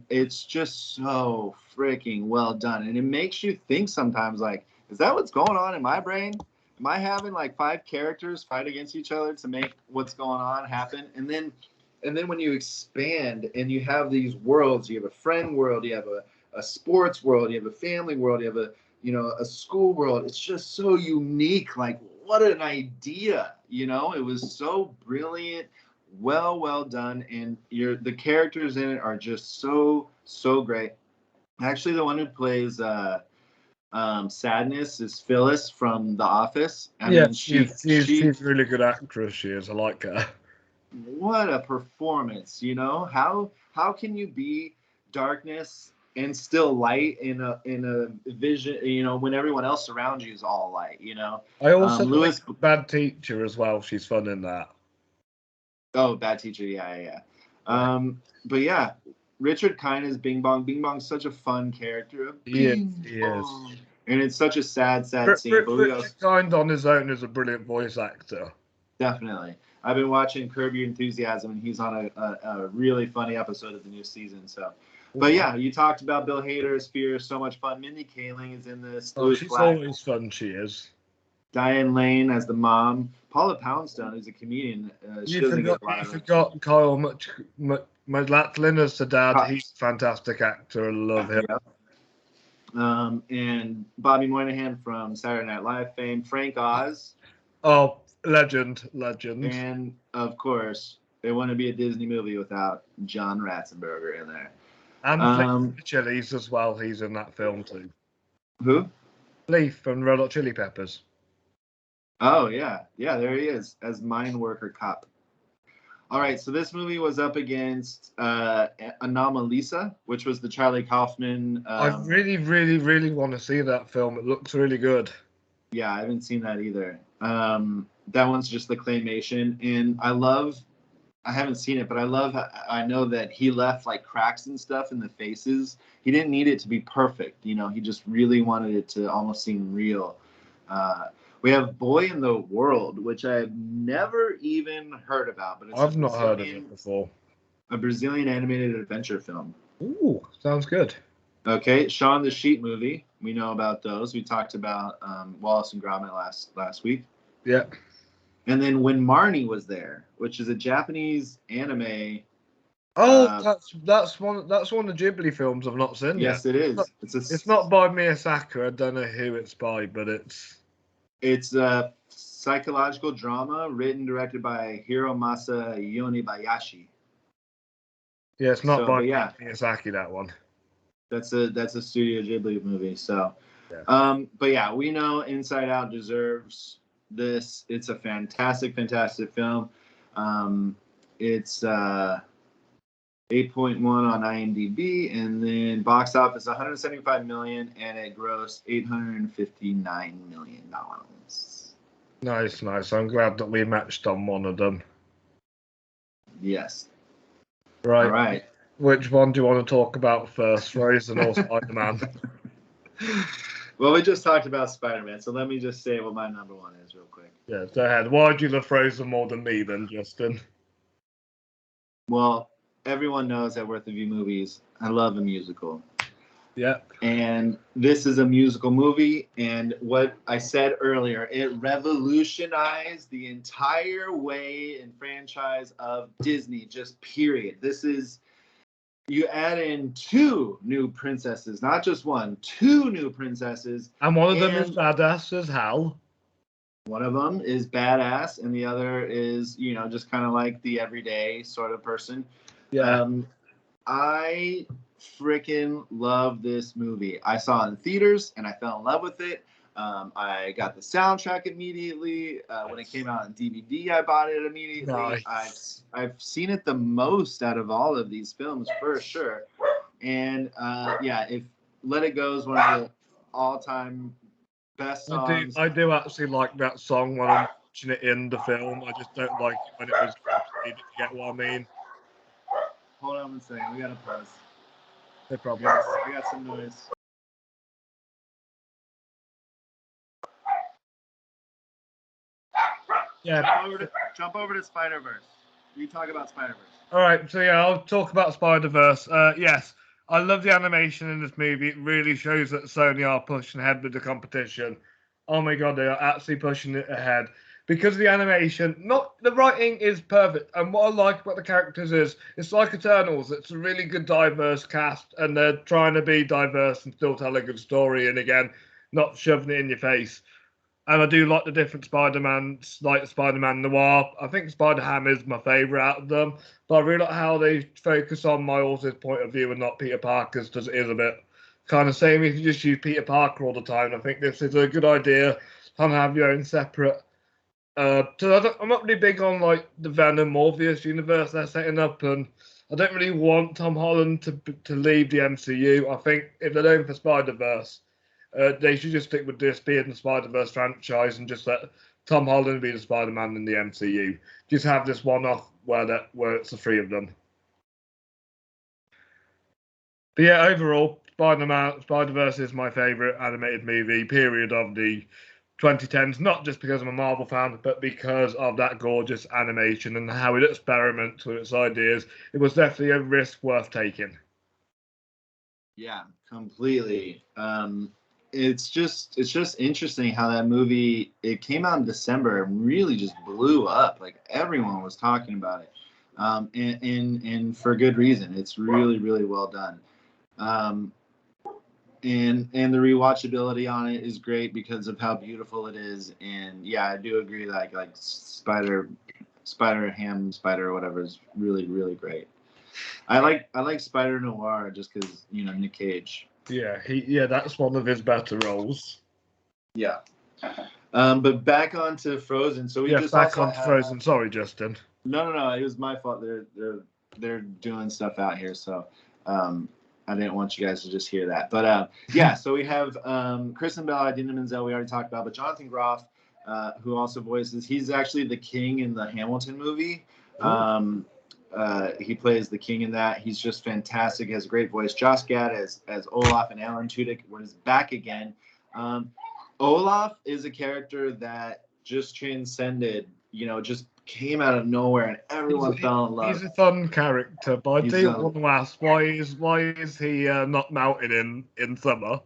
It's just so freaking well done, and it makes you think sometimes, like, is that what's going on in my brain? Am I having like 5 characters fight against each other to make what's going on happen? And then when you expand and you have these worlds, you have a friend world, you have a sports world, you have a family world, you have a school world. It's just so unique. Like, what an idea! It was so brilliant. Well done, and the characters in it are just so great. Actually, the one who plays Sadness is Phyllis from The Office. I mean, she's a really good actress. She is. I like her. What a performance! How can you be darkness and still light in a vision, you know, when everyone else around you is all light, you know. I also Lewis like Bad Teacher as well. She's fun in that. Oh, Bad Teacher, yeah. But yeah, Richard Kind is Bing Bong. Bing Bong's such a fun character. He is. And it's such a sad scene. But Richard Kind on his own is a brilliant voice actor. Definitely. I've been watching Curb Your Enthusiasm, and he's on a really funny episode of the new season. So, but yeah, you talked about Bill Hader's Fear, so much fun. Mindy Kaling is in this. Oh, she's always fun. She is. Diane Lane as the mom. Paula Poundstone is a comedian. You forgot Kyle MacLachlan as the dad. He's a fantastic actor. I love him. Yep. And Bobby Moynihan from Saturday Night Live fame. Frank Oz. Oh, legend. And, of course, it wouldn't be a Disney movie without John Ratzenberger in there. And Leaf Chili's as well. He's in that film, too. Who? Leaf from Red Hot Chili Peppers. Oh, yeah. Yeah, there he is as Mine Worker Cop. All right, so this movie was up against Anomalisa, which was the Charlie Kaufman. I really, really, really want to see that film. It looks really good. Yeah, I haven't seen that either. That one's just the claymation. And I haven't seen it, but I know that he left like cracks and stuff in the faces. He didn't need it to be perfect. You know, he just really wanted it to almost seem real. We have Boy in the World, which I've never even heard about, but I've not heard of it before. A Brazilian animated adventure film. Ooh, sounds good. Okay, Shaun the Sheep movie. We know about those. We talked about Wallace and Gromit last week. Yeah. And then When Marnie Was There, which is a Japanese anime. Oh, that's one of the Ghibli films I've not seen yet. Yes, it is. It's not by Miyazaki. I don't know who it's by, but it's a psychological drama written directed by Hiromasa Yonibayashi. Yeah, it's not by Miyazaki, that one. That's a Studio Ghibli movie. So, yeah. But yeah, we know Inside Out deserves this. It's a fantastic film. It's 8.1 on IMDb, and then box office 175 million, and it grossed 859 million dollars. Nice. I'm glad that we matched on one of them. Yes. Right. All right. Which one do you want to talk about first, Frozen or Spider-Man? Well, we just talked about Spider-Man, so let me just say what my number one is real quick. Yeah, go ahead. Why do you love Frozen more than me then, Justin? Well, everyone knows at Worth of You Movies, I love a musical. Yeah. And this is a musical movie, and what I said earlier, it revolutionized the entire way and franchise of Disney, just period. This is, you add in 2 new princesses, not just 1, 2 new princesses. And one of them is badass as hell. One of them is badass, and the other is, you know, just kind of like the everyday sort of person. Yeah. I freaking love this movie. I saw it in theaters, and I fell in love with it. I got the soundtrack immediately. When it came out on DVD, I bought it immediately. Nice. I've seen it the most out of all of these films for sure. And if Let It Go is one of the all-time best songs. I do actually like that song when I'm watching it in the film. I just don't like it when it was completed. You get what I mean? Hold on 1 second. We got to pause. No problem. We got some noise. Yeah. Jump over to Spider-Verse. You talk about Spider-Verse. All right. So, yeah, I'll talk about Spider-Verse. Yes, I love the animation in this movie. It really shows that Sony are pushing ahead with the competition. Oh, my God, they are actually pushing it ahead. Because the animation, the writing is perfect. And what I like about the characters is, it's like Eternals. It's a really good, diverse cast. And they're trying to be diverse and still tell a good story. And again, not shoving it in your face. And I do like the different Spider-Mans, like Spider-Man Noir. I think Spider-Ham is my favourite out of them. But I really like how they focus on Miles' point of view and not Peter Parker's, because it is a bit kind of same if you just use Peter Parker all the time. I think this is a good idea. Kind of have your own separate... So I'm not really big on like the Venom Morpheus universe they're setting up, and I don't really want Tom Holland to leave the MCU. I think if they're going for Spider-Verse, they should just stick with this being the Spider-Verse franchise and just let Tom Holland be the Spider-Man in the MCU. Just have this one-off where it's the three of them. But yeah, overall, Spider-Verse is my favourite animated movie, period, of the 2010s, not just because I'm a Marvel fan, but because of that gorgeous animation and how it experiments with its ideas. It was definitely a risk worth taking. Yeah, completely. It's just interesting how that movie, it came out in December and really just blew up. Like everyone was talking about it, and for good reason. It's really, really well done. And the rewatchability on it is great because of how beautiful it is. And yeah, I do agree. Like Spider or whatever is really, really great. I like Spider Noir just because Nick Cage. Yeah, that's one of his better roles. Yeah. But back onto Frozen. So we just back onto Frozen. Sorry, Justin. No. It was my fault. They're doing stuff out here, so I didn't want you guys to just hear that. But yeah, so we have Kristen Bell, Idina Menzel, we already talked about, but Jonathan Groff, who also voices, he's actually the king in the Hamilton movie. He plays the king in that. He's just fantastic. He has a great voice. Josh Gad as Olaf, and Alan Tudyk was back again. Olaf is a character that just transcended, just came out of nowhere and everyone fell in love. He's a fun character, but I do want to ask, why is he not melting in summer?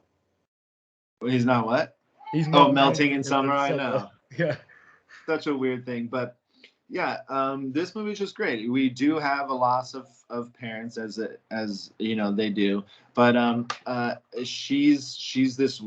He's not what? He's not melting in summer. I know. Yeah. Such a weird thing, but yeah, this movie is just great. We do have a loss of parents as they do, but she's this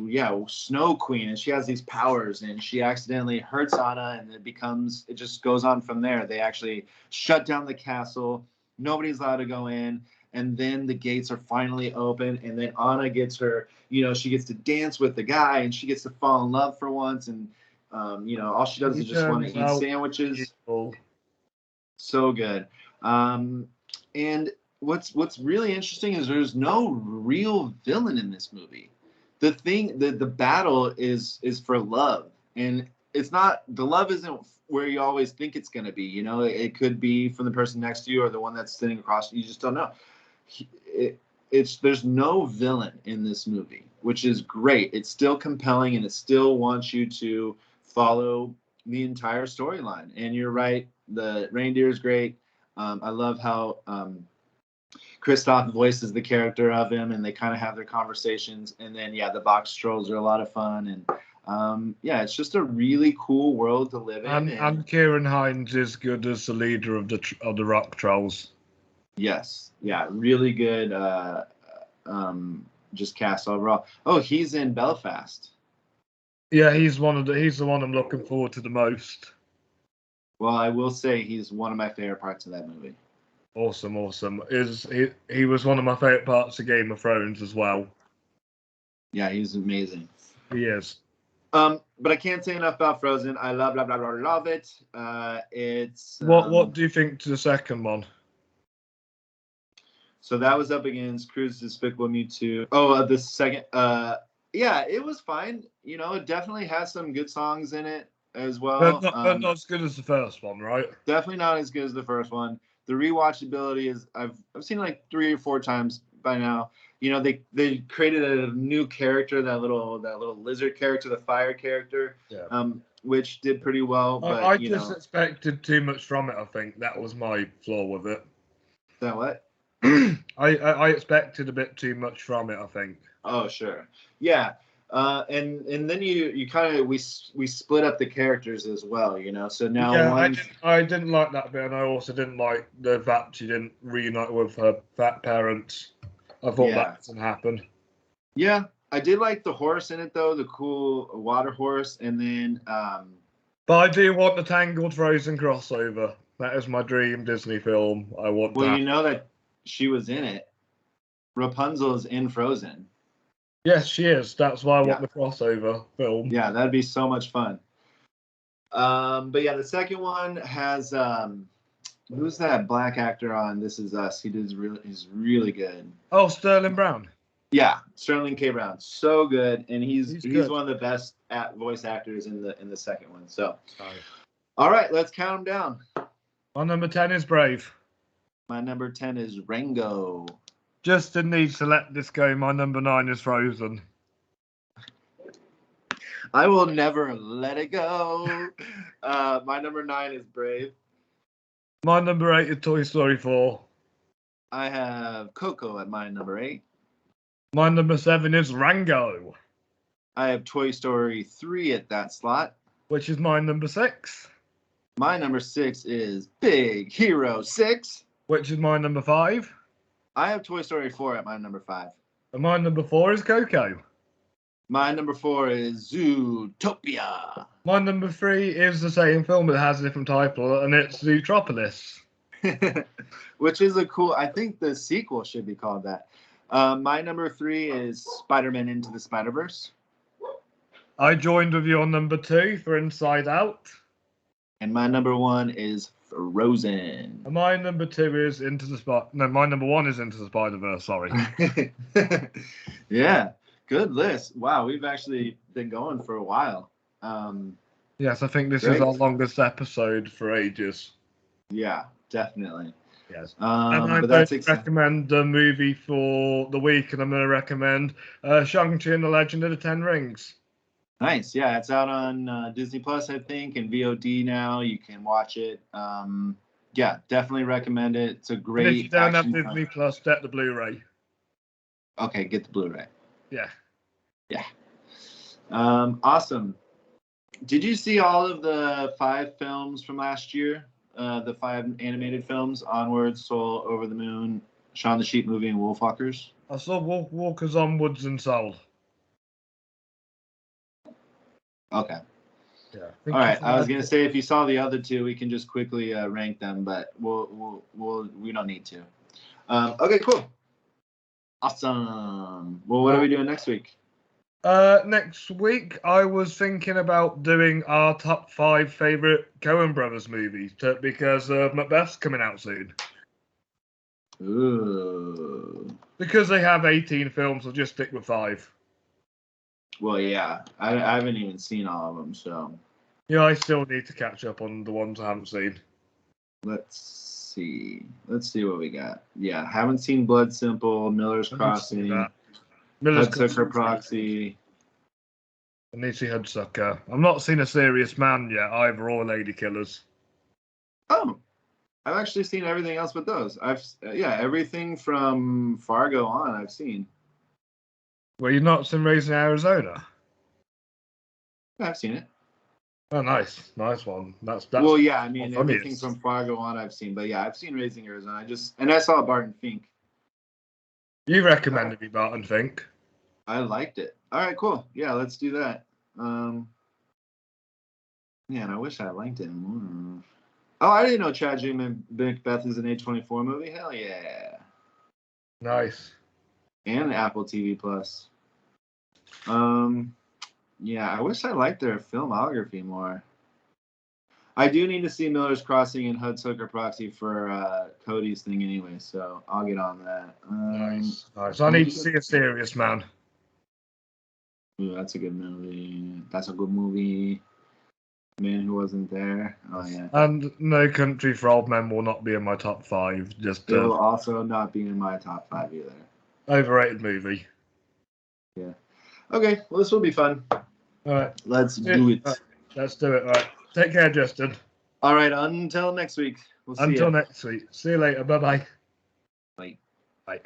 snow queen, and she has these powers, and she accidentally hurts Anna, and it just goes on from there. They actually shut down the castle. Nobody's allowed to go in, and then the gates are finally open, and then Anna gets her, she gets to dance with the guy, and she gets to fall in love for once, and all she does is just want to eat sandwiches. So good. And what's really interesting is there's no real villain in this movie. The battle is for love, and it's not, the love isn't where you always think it's going to be. It could be from the person next to you or the one that's sitting across. You just don't know. There's no villain in this movie, which is great. It's still compelling, and it still wants you to follow the entire storyline. And you're right, the reindeer is great. I love how Kristoff voices the character of him, and they kind of have their conversations. And then the box trolls are a lot of fun, and it's just a really cool world to live in. And Kieran Hines is good as the leader of the rock trolls. Yes, really good. Just cast overall. Oh, he's in Belfast. Yeah, he's the one I'm looking forward to the most. Well, I will say he's one of my favorite parts of that movie. Awesome. He was one of my favorite parts of Game of Thrones as well. Yeah, he's amazing. He is. But I can't say enough about Frozen. I love it. It's what do you think to the second one? So that was up against Cruise Despicable Me 2. Oh, the second. Yeah, it was fine. It definitely has some good songs in it as well. But not as good as the first one, right? Definitely not as good as the first one. The rewatchability is, I've seen it like 3 or 4 times by now. They created a new character, that little lizard character, the fire character, which did pretty well. But I just expected too much from it. I think that was my flaw with it. That what? I expected a bit too much from it, I think. Oh, sure. Yeah. And then you kind of, we split up the characters as well, so now I didn't like that bit, and I also didn't like the fact she didn't reunite with her fat parents. I thought that didn't happen. Yeah, I did like the horse in it though, the cool water horse, and then but I do want the Tangled Frozen crossover. That is my dream Disney film. I want that. Well, that she was in it. Rapunzel is in Frozen. Yes, she is. That's why I want the crossover film. Yeah, that'd be so much fun. But the second one has Who's that black actor on This Is Us? He's really good. Oh, Sterling Brown. Yeah, Sterling K. Brown, so good, and he's good. one of the best voice actors in the second one. So, Right. All right, let's count them down. My number 10 is Brave. My number 10 is Rango. Justin needs to let this go. My number 9 is Frozen. I will never let it go. My number 9 is Brave. My number 8 is Toy Story 4. I have Coco at my number 8. My number 7 is Rango. I have Toy Story 3 at that slot. Which is my number 6. My number 6 is Big Hero 6. Which is my number 5. I have Toy Story 4 at my number 5. And my number 4 is Coco. My number 4 is Zootopia. My number 3 is the same film, but it has a different title, and it's Zootropolis. Which is a cool, I think the sequel should be called that. My number 3 is Spider-Man Into the Spider-Verse. I joined with you on number 2 for Inside Out. And my number 1 is Frozen. And my number 2 is my number 1 is Into the Spider-Verse, sorry. Yeah, good list. Wow, we've actually been going for a while. Yes, I think this great. is our longest episode for ages. Yeah, definitely. Yes. And I'm going to recommend the movie for the week, and I'm going to recommend Shang-Chi and the Legend of the Ten Rings. Nice. Yeah, it's out on Disney Plus, I think, and VOD now. You can watch it. Yeah, definitely recommend it. It's a great. And if you don't have Disney Plus, get the Blu-ray. Okay, get the Blu-ray. Yeah. Yeah. Awesome. Did you see all of the 5 films from last year? The 5 animated films: Onward, Soul, Over the Moon, Shaun the Sheep Movie, and Wolfwalkers? I saw Walkers, Onwards, and Soul. Okay. Yeah. All right. I was gonna say if you saw the other 2, we can just quickly rank them, but we don't need to. Okay. Cool. Awesome. Well, what are we doing next week? Next week, I was thinking about doing our top 5 favorite Coen Brothers movies because Macbeth's coming out soon. Ooh. Because they have 18 films, I'll just stick with 5. Well, yeah, I haven't even seen all of them, so. Yeah, I still need to catch up on the ones I haven't seen. Let's see what we got. Yeah, haven't seen Blood Simple, Miller's Crossing, Hudsucker Proxy. I need to see Hudsucker. I've not seen A Serious Man yet, either, or Lady Killers. Oh, I've actually seen everything else but those. Everything from Fargo on I've seen. Well, you've not seen Raising Arizona? I've seen it. Oh, nice one. That's well, yeah. I mean, everything from Fargo on I've seen, but yeah, I've seen Raising Arizona. I saw Barton Fink. You recommended me Barton Fink. I liked it. All right, cool. Yeah, let's do that. Yeah, and I wish I liked it more. Oh, I didn't know Tragedy of Macbeth is an A24 movie. Hell yeah. Nice. And Apple TV Plus. Yeah, I wish I liked their filmography more. I do need to see Miller's Crossing and Hudsucker Proxy for Cody's thing anyway, so I'll get on that. Nice. I need to see A Serious Man. Ooh, that's a good movie. That's a good movie. Man Who Wasn't There. Oh, yeah. And No Country for Old Men will not be in my top 5. It will also not be in my top 5 either. Overrated movie. Yeah. Okay, well, this will be fun. All right. Let's do it. Right. Let's do it. All right. Take care, Justin. All right. Until next week. We'll see you. Until next week. See you later. Bye-bye. Bye. Bye.